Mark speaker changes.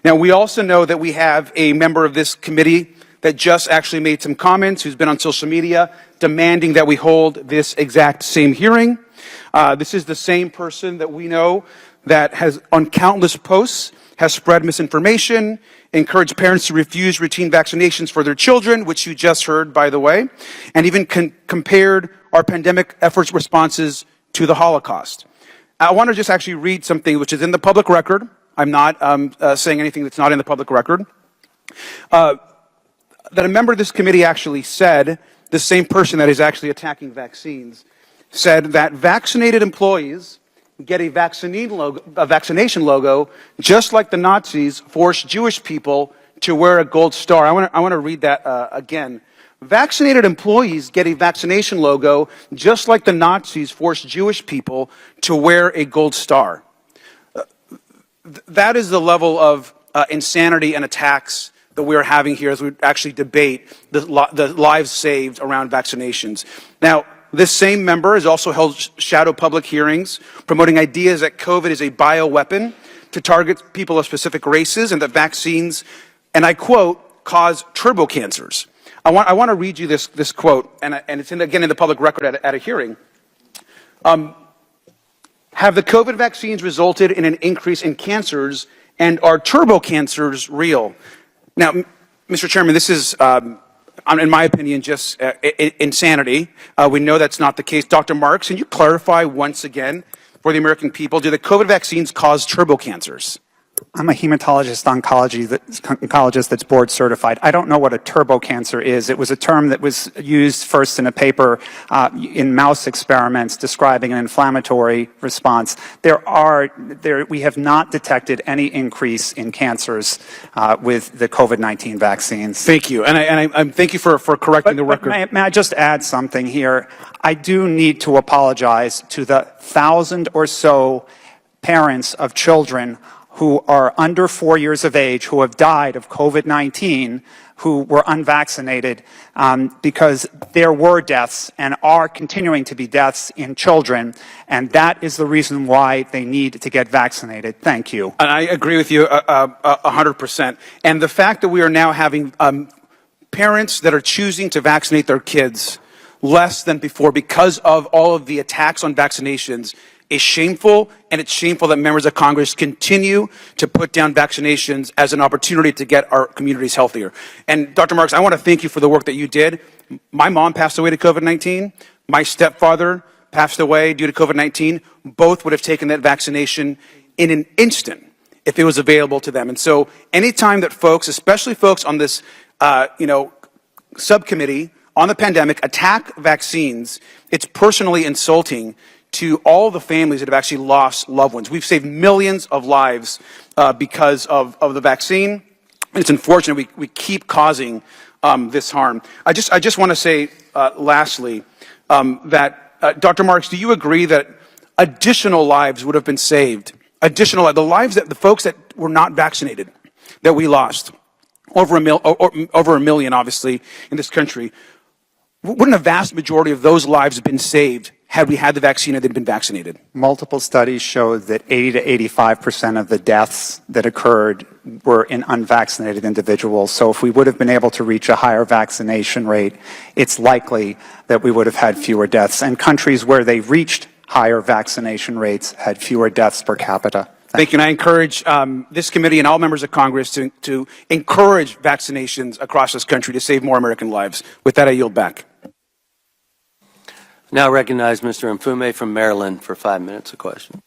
Speaker 1: Now, we also know that we have a member of this committee that just actually made some comments, who's been on social media demanding that we hold this exact same hearing. This is the same person that we know that has, on countless posts, has spread misinformation, encouraged parents to refuse routine vaccinations for their children, which you just heard, by the way, and even compared our pandemic efforts responses to the Holocaust. I want to just actually read something which is in the public record. I'm not saying anything that's not in the public record. That a member of this committee actually said, the same person that is actually attacking vaccines, said that vaccinated employees get a vaccination logo, just like the Nazis forced Jewish people to wear a gold star. I want to read that again. Vaccinated employees get a vaccination logo, just like the Nazis forced Jewish people to wear a gold star. That is the level of insanity and attacks that we are having here as we actually debate the lives saved around vaccinations. Now, this same member has also held shadow public hearings promoting ideas that COVID is a bioweapon to target people of specific races and that vaccines, and I quote, cause turbo cancers. I want to read you this quote, and it's again in the public record at a hearing. Have the COVID vaccines resulted in an increase in cancers, and are turbo cancers real? Now, Mr. Chairman, this is, in my opinion, just insanity. We know that's not the case. Dr. Marks, can you clarify once again for the American people, do the COVID vaccines cause turbo cancers?
Speaker 2: I'm a oncologist that's board certified. I don't know what a turbo cancer is. It was a term that was used first in a paper in mouse experiments describing an inflammatory response. We have not detected any increase in cancers with the COVID-19 vaccines.
Speaker 1: Thank you, and I thank you for correcting the record.
Speaker 2: May I just add something here? I do need to apologize to the 1,000 or so parents of children who are under 4 years of age who have died of COVID-19 who were unvaccinated because there were deaths and are continuing to be deaths in children, and that is the reason why they need to get vaccinated. Thank you.
Speaker 1: And I agree with you 100%. And the fact that we are now having parents that are choosing to vaccinate their kids less than before because of all of the attacks on vaccinations is shameful, and it's shameful that members of Congress continue to put down vaccinations as an opportunity to get our communities healthier. And Dr. Marks, I want to thank you for the work that you did. My mom passed away to COVID-19. My stepfather passed away due to COVID-19. Both would have taken that vaccination in an instant if it was available to them. And so anytime that folks, especially folks on this subcommittee on the pandemic, attack vaccines, it's personally insulting to all the families that have actually lost loved ones. We've saved millions of lives because of the vaccine. It's unfortunate we keep causing this harm. I just want to say, lastly, that Dr. Marks, do you agree that additional lives would have been saved? The lives that the folks that were not vaccinated, that we lost, over a million, obviously, in this country. Wouldn't a vast majority of those lives have been saved had we had the vaccine and they'd been vaccinated?
Speaker 2: Multiple studies showed that 80 to 85% of the deaths that occurred were in unvaccinated individuals. So if we would have been able to reach a higher vaccination rate, it's likely that we would have had fewer deaths. And countries where they reached higher vaccination rates had fewer deaths per capita.
Speaker 1: Thank you, and I encourage this committee and all members of Congress to encourage vaccinations across this country to save more American lives. With that, I yield back.
Speaker 3: Now recognize Mr. Mfume from Maryland for 5 minutes of question.